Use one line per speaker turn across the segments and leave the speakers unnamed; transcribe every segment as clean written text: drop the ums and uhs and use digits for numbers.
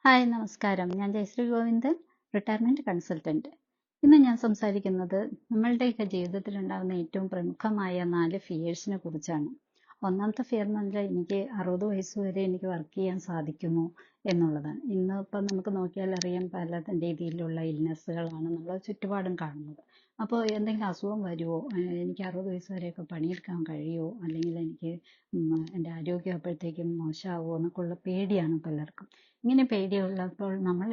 Hi നമസ്കാരം. ഞാൻ Jayashree Govindan, retirement consultant. ഇന്ന് ഞാൻ സംസാരിക്കുന്നത് നമ്മളുടെയൊക്കെ ജീവിതത്തിലുണ്ടാകുന്ന ഏറ്റവും പ്രമുഖമായ 4 ഫിയേഴ്സിനെ കുറിച്ചാണ്. ഒന്നാമത്തെ ഫിയർ എന്ന് പറഞ്ഞാൽ എനിക്ക് 60 വയസ്സ് വരെ എനിക്ക് വർക്ക് ചെയ്യാൻ സാധിക്കുമോ എന്നുള്ളതാണ്. ഇന്നിപ്പം നമുക്ക് നോക്കിയാൽ അറിയാം പല രീതിയിലുള്ള ഇൽനെസ്സുകളാണ് നമ്മളെ ചുറ്റുപാടും കാണുന്നത്. അപ്പോൾ എന്തെങ്കിലും അസുഖം വരുമോ, എനിക്ക് 60 വയസ്സ് വരെയൊക്കെ പണിയെടുക്കാൻ കഴിയുമോ, അല്ലെങ്കിൽ എനിക്ക് എൻ്റെ ആരോഗ്യം അപ്പോഴത്തേക്കും മോശമാവുമോ എന്നൊക്കെയുള്ള പേടിയാണ് പലർക്കും. ഇങ്ങനെ പേടിയുള്ളപ്പോൾ നമ്മൾ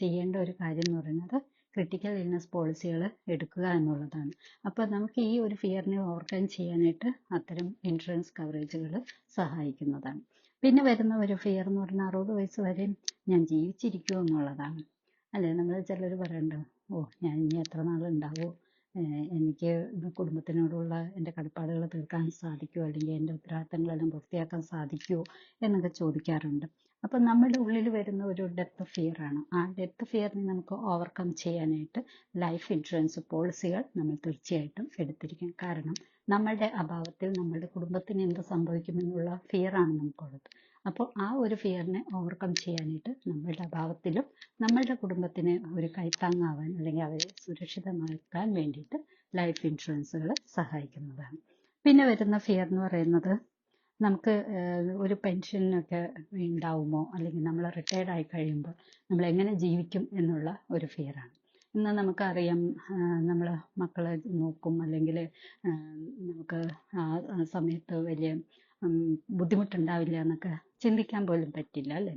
ചെയ്യേണ്ട ഒരു കാര്യം എന്ന് പറയുന്നത് ക്രിട്ടിക്കൽ ഇൽനെസ് പോളിസികൾ എടുക്കുക എന്നുള്ളതാണ്. അപ്പോൾ നമുക്ക് ഈ ഒരു ഫിയറിനെ ഓവർകം ചെയ്യാനായിട്ട് അത്തരം ഇൻഷുറൻസ് കവറേജുകൾ സഹായിക്കുന്നതാണ്. പിന്നെ വരുന്ന ഒരു ഫിയർ എന്ന് പറഞ്ഞാൽ 60 വയസ്സ് വരെ ഞാൻ ജീവിച്ചിരിക്കുമോ എന്നുള്ളതാണ്. അല്ലേ, നമ്മൾ ചിലർ പറയണ്ട, ഞാൻ ഇനി എത്ര നാളുണ്ടാവുമോ, എനിക്ക് കുടുംബത്തിനോടുള്ള എൻ്റെ കടപ്പാടുകൾ തീർക്കാൻ സാധിക്കുമോ, അല്ലെങ്കിൽ എൻ്റെ ഉത്തരവാദിത്തങ്ങളെല്ലാം പൂർത്തിയാക്കാൻ സാധിക്കുമോ എന്നൊക്കെ ചോദിക്കാറുണ്ട്. അപ്പം നമ്മുടെ ഉള്ളിൽ വരുന്ന ഒരു ഡെത്ത് ഫിയർ ആണ്. ആ ഡെത്ത് ഫിയറിനെ നമുക്ക് ഓവർകം ചെയ്യാനായിട്ട് ലൈഫ് ഇൻഷുറൻസ് പോളിസികൾ നമ്മൾ തീർച്ചയായിട്ടും എടുത്തിരിക്കും. കാരണം നമ്മളുടെ അഭാവത്തിൽ നമ്മളുടെ കുടുംബത്തിന് എന്ത് സംഭവിക്കുമെന്നുള്ള ഫിയറാണ് നമുക്കുള്ളത്. അപ്പോൾ ആ ഒരു ഫിയറിനെ ഓവർകം ചെയ്യാനായിട്ട് നമ്മളുടെ അഭാവത്തിലും നമ്മളുടെ കുടുംബത്തിന് ഒരു കൈത്താങ്ങാവാൻ അല്ലെങ്കിൽ അവരെ സുരക്ഷിതമാക്കാൻ വേണ്ടിയിട്ട് ലൈഫ് ഇൻഷുറൻസുകൾ സഹായിക്കുന്നതാണ്. പിന്നെ വരുന്ന ഫിയർ എന്ന് പറയുന്നത് നമുക്ക് ഒരു പെൻഷനൊക്കെ ഉണ്ടാവുമോ, അല്ലെങ്കിൽ നമ്മൾ റിട്ടയർഡ് ആയി കഴിയുമ്പോൾ നമ്മൾ എങ്ങനെ ജീവിക്കും എന്നുള്ള ഒരു ഫിയറാണ്. ഇന്ന് നമുക്കറിയാം, നമ്മൾ മക്കളെ നോക്കും, അല്ലെങ്കിൽ നമുക്ക് ആ സമയത്ത് വലിയ ബുദ്ധിമുട്ടുണ്ടാവില്ല എന്നൊക്കെ ചിന്തിക്കാൻ പോലും പറ്റില്ല, അല്ലേ?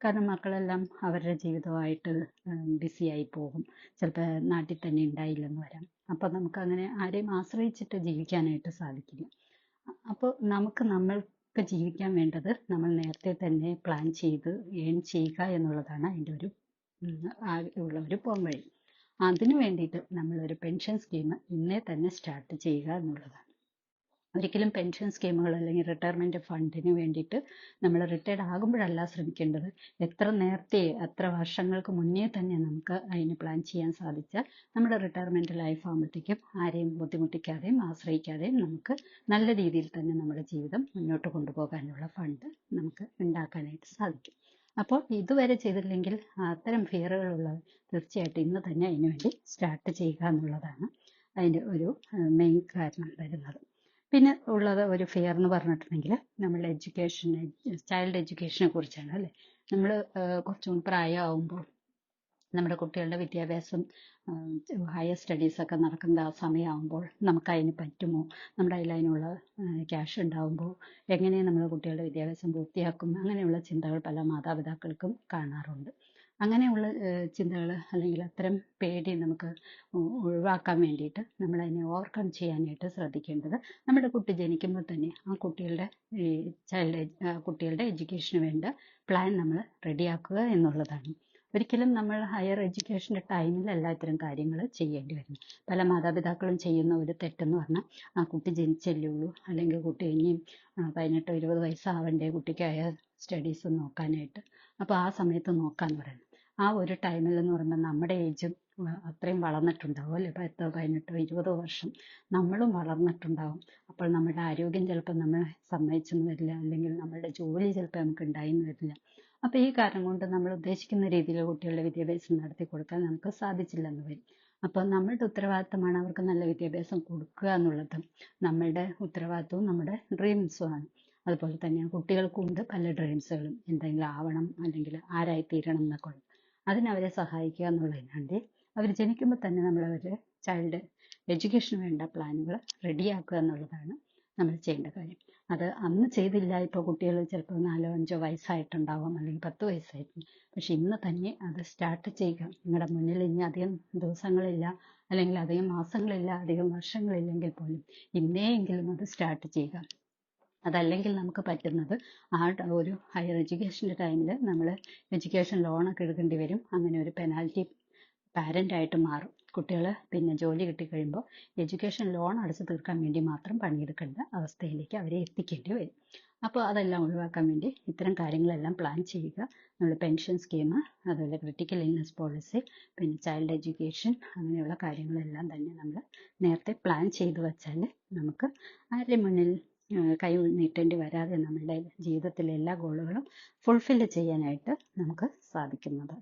കാരണം മക്കളെല്ലാം അവരുടെ ജീവിതമായിട്ട് ബിസിയായി പോകും. ചിലപ്പോൾ നാട്ടിൽ തന്നെ ഉണ്ടായില്ലെന്ന് വരാം. അപ്പം നമുക്കങ്ങനെ ആരെയും ആശ്രയിച്ചിട്ട് ജീവിക്കാനായിട്ട് സാധിക്കില്ല. അപ്പോൾ നമ്മൾക്ക് ജീവിക്കാൻ വേണ്ടത് നമ്മൾ നേരത്തെ തന്നെ പ്ലാൻ ചെയ്ത് ഏൺ ചെയ്യുക എന്നുള്ളതാണ് അതിൻ്റെ ഒരു ഉള്ള ഒരു പോംവഴി. അതിനു വേണ്ടിയിട്ട് നമ്മളൊരു പെൻഷൻ സ്കീം ഇന്നേ തന്നെ സ്റ്റാർട്ട് ചെയ്യുക എന്നുള്ളതാണ്. ഒരിക്കലും പെൻഷൻ സ്കീമുകൾ അല്ലെങ്കിൽ റിട്ടയർമെന്റ് ഫണ്ടിന് വേണ്ടിയിട്ട് നമ്മൾ റിട്ടയർഡ് ആകുമ്പോഴല്ല ശ്രമിക്കേണ്ടത്. എത്ര നേരത്തെ, എത്ര വർഷങ്ങൾക്ക് മുന്നേ തന്നെ നമുക്ക് അതിന് പ്ലാൻ ചെയ്യാൻ സാധിച്ചാൽ നമ്മുടെ റിട്ടയർമെന്റ് ലൈഫ് ആകുമ്പോഴത്തേക്കും ആരെയും ബുദ്ധിമുട്ടിക്കാതെയും ആശ്രയിക്കാതെയും നമുക്ക് നല്ല രീതിയിൽ തന്നെ നമ്മുടെ ജീവിതം മുന്നോട്ട് കൊണ്ടുപോകാനുള്ള ഫണ്ട് നമുക്ക് ഉണ്ടാക്കാനായിട്ട് സാധിക്കും. അപ്പോൾ ഇതുവരെ ചെയ്തില്ലെങ്കിൽ അത്തരം ഫിയറുകളുള്ളവർ തീർച്ചയായിട്ടും ഇന്ന് തന്നെ അതിനു വേണ്ടി സ്റ്റാർട്ട് ചെയ്യുക എന്നുള്ളതാണ് അതിൻ്റെ ഒരു മെയിൻ കാരണം വരുന്നത്. പിന്നെ ഉള്ളത് ഒരു ഫിയർ എന്ന് പറഞ്ഞിട്ടുണ്ടെങ്കിൽ നമ്മളുടെ എഡ്യൂക്കേഷൻ, ചൈൽഡ് എഡ്യൂക്കേഷനെ കുറിച്ചാണ്, അല്ലേ? നമ്മൾ കുറച്ചും പ്രായമാകുമ്പോൾ നമ്മുടെ കുട്ടികളുടെ വിദ്യാഭ്യാസം, ഹയർ സ്റ്റഡീസൊക്കെ നടക്കുന്ന ആ സമയമാകുമ്പോൾ നമുക്ക് അതിന് പറ്റുമോ, നമ്മുടെ കയ്യിൽ അതിനുള്ള ക്യാഷ് ഉണ്ടാകുമ്പോൾ എങ്ങനെ നമ്മൾ കുട്ടികളുടെ വിദ്യാഭ്യാസം പൂർത്തിയാക്കും, അങ്ങനെയുള്ള ചിന്തകൾ പല മാതാപിതാക്കൾക്കും കാണാറുണ്ട്. അങ്ങനെയുള്ള ചിന്തകൾ അല്ലെങ്കിൽ അത്തരം പേടി നമുക്ക് ഒഴിവാക്കാൻ വേണ്ടിയിട്ട് നമ്മൾ അതിനെ ഓവർകം ചെയ്യാനായിട്ട് ശ്രദ്ധിക്കേണ്ടത് നമ്മുടെ കുട്ടി ജനിക്കുമ്പോൾ തന്നെ ആ കുട്ടികളുടെ കുട്ടികളുടെ എഡ്യൂക്കേഷന് വേണ്ട പ്ലാൻ നമ്മൾ റെഡിയാക്കുക എന്നുള്ളതാണ്. ഒരിക്കലും നമ്മൾ ഹയർ എഡ്യൂക്കേഷൻ്റെ ടൈമിലല്ല ഇത്തരം കാര്യങ്ങൾ ചെയ്യേണ്ടി വരുന്നത്. പല മാതാപിതാക്കളും ചെയ്യുന്ന ഒരു തെറ്റെന്ന് പറഞ്ഞാൽ ആ കുട്ടി ജനിച്ചല്ലേ ഉള്ളൂ, അല്ലെങ്കിൽ കുട്ടി ഇനിയും 18-20 വയസ്സാവണ്ടേ കുട്ടിക്ക് ഹയർ സ്റ്റഡീസ് നോക്കാനായിട്ട്, അപ്പോൾ ആ സമയത്ത് നോക്കാമെന്ന് പറയുന്നത്. ആ ഒരു ടൈമിൽ എന്ന് പറയുമ്പോൾ നമ്മുടെ ഏജും അത്രയും വളർന്നിട്ടുണ്ടാവും, അല്ലേ? 10-18-20 വർഷം നമ്മളും വളർന്നിട്ടുണ്ടാവും. അപ്പോൾ നമ്മുടെ ആരോഗ്യം ചിലപ്പോൾ നമ്മളെ സമ്മതിച്ചെന്ന് വരില്ല, അല്ലെങ്കിൽ നമ്മളുടെ ജോലി ചിലപ്പോൾ നമുക്ക് ഉണ്ടായിന്ന് വരില്ല. അപ്പോൾ ഈ കാരണം കൊണ്ട് നമ്മൾ ഉദ്ദേശിക്കുന്ന രീതിയിൽ കുട്ടികളുടെ വിദ്യാഭ്യാസം നടത്തി കൊടുക്കാൻ നമുക്ക് സാധിച്ചില്ലെന്ന് വരും. അപ്പോൾ നമ്മളുടെ ഉത്തരവാദിത്തമാണ് അവർക്ക് നല്ല വിദ്യാഭ്യാസം കൊടുക്കുക എന്നുള്ളത്. നമ്മളുടെ ഉത്തരവാദിത്തവും നമ്മുടെ ഡ്രീംസുമാണ്. അതുപോലെ തന്നെ കുട്ടികൾക്കുണ്ട് പല ഡ്രീംസുകളും, എന്തെങ്കിലും ആവണം അല്ലെങ്കിൽ ആരായിത്തീരണം എന്നൊക്കെ ഉള്ളത്. അതിനവരെ സഹായിക്കുക എന്നുള്ളതിനാണ്ട് അവർ ജനിക്കുമ്പോൾ തന്നെ നമ്മളവരുടെ ചൈൽഡ് എഡ്യൂക്കേഷന് വേണ്ട പ്ലാനുകൾ റെഡിയാക്കുക എന്നുള്ളതാണ് നമ്മൾ ചെയ്യേണ്ട കാര്യം. അത് അന്ന് ചെയ്തില്ല, ഇപ്പോൾ കുട്ടികൾ ചിലപ്പോൾ 4-5 വയസ്സായിട്ടുണ്ടാവാം, അല്ലെങ്കിൽ 10 വയസ്സായിട്ടും. പക്ഷെ ഇന്ന് തന്നെ അത് സ്റ്റാർട്ട് ചെയ്യുക. നിങ്ങളുടെ മുന്നിൽ ഇനി അധികം ദിവസങ്ങളില്ല, അല്ലെങ്കിൽ അധികം മാസങ്ങളില്ല, അധികം വർഷങ്ങളില്ലെങ്കിൽ പോലും ഇന്നേയെങ്കിലും അത് സ്റ്റാർട്ട് ചെയ്യുക. അതല്ലെങ്കിൽ നമുക്ക് പറ്റുന്നത് ആ ഒരു ഹയർ എഡ്യൂക്കേഷൻ്റെ ടൈമിൽ നമ്മൾ എഡ്യൂക്കേഷൻ ലോണൊക്കെ എടുക്കേണ്ടി വരും. അങ്ങനെ ഒരു പെനാൽറ്റി പാരൻ്റായിട്ട് മാറും. കുട്ടികൾ പിന്നെ ജോലി കിട്ടിക്കഴിയുമ്പോൾ എഡ്യൂക്കേഷൻ ലോൺ അടച്ചു തീർക്കാൻ വേണ്ടി മാത്രം പണിയെടുക്കേണ്ട അവസ്ഥയിലേക്ക് അവരെ എത്തിക്കേണ്ടി വരും. അപ്പോൾ അതെല്ലാം ഒഴിവാക്കാൻ വേണ്ടി ഇത്തരം കാര്യങ്ങളെല്ലാം പ്ലാൻ ചെയ്യുക. നമ്മൾ പെൻഷൻ സ്കീം, അതുപോലെ ക്രിട്ടിക്കൽ ഇൽനെസ് പോളിസി, പിന്നെ ചൈൽഡ് എഡ്യൂക്കേഷൻ, അങ്ങനെയുള്ള കാര്യങ്ങളെല്ലാം തന്നെ നമ്മൾ നേരത്തെ പ്ലാൻ ചെയ്ത് വെച്ചാൽ നമുക്ക് ആരുടെ മുന്നിൽ കൈ നീട്ടേണ്ടി വരാതെ നമ്മളുടെ ജീവിതത്തിലെ എല്ലാ ഗോളുകളും ഫുൾഫില്ല് ചെയ്യാനായിട്ട് നമുക്ക് സാധിക്കുന്നത്.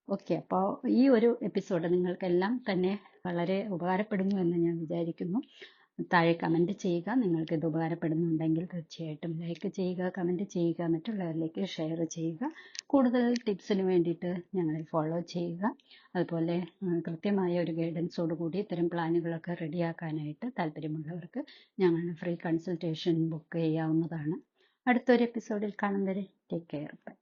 ഓക്കെ, അപ്പോൾ ഈ ഒരു എപ്പിസോഡ് നിങ്ങൾക്കെല്ലാം തന്നെ വളരെ ഉപകാരപ്പെടുന്നു എന്ന് ഞാൻ വിചാരിക്കുന്നു. താഴെ കമൻറ്റ് ചെയ്യുക. നിങ്ങൾക്ക് ഇത് ഉപകാരപ്പെടുന്നുണ്ടെങ്കിൽ തീർച്ചയായിട്ടും ലൈക്ക് ചെയ്യുക, കമൻറ്റ് ചെയ്യുക, മറ്റുള്ളവരിലേക്ക് ഷെയർ ചെയ്യുക. കൂടുതൽ ടിപ്സിന് വേണ്ടിയിട്ട് ഞങ്ങളെ ഫോളോ ചെയ്യുക. അതുപോലെ കൃത്യമായ ഒരു ഗൈഡൻസോട് കൂടി ഇത്തരം പ്ലാനുകളൊക്കെ റെഡിയാക്കാനായിട്ട് താല്പര്യമുള്ളവർക്ക് ഞങ്ങളുടെ ഫ്രീ കൺസൾട്ടേഷൻ ബുക്ക് ചെയ്യാവുന്നതാണ്. അടുത്തൊരു എപ്പിസോഡിൽ കാണും വരെ ടേക്ക് കെയർ. ബൈ.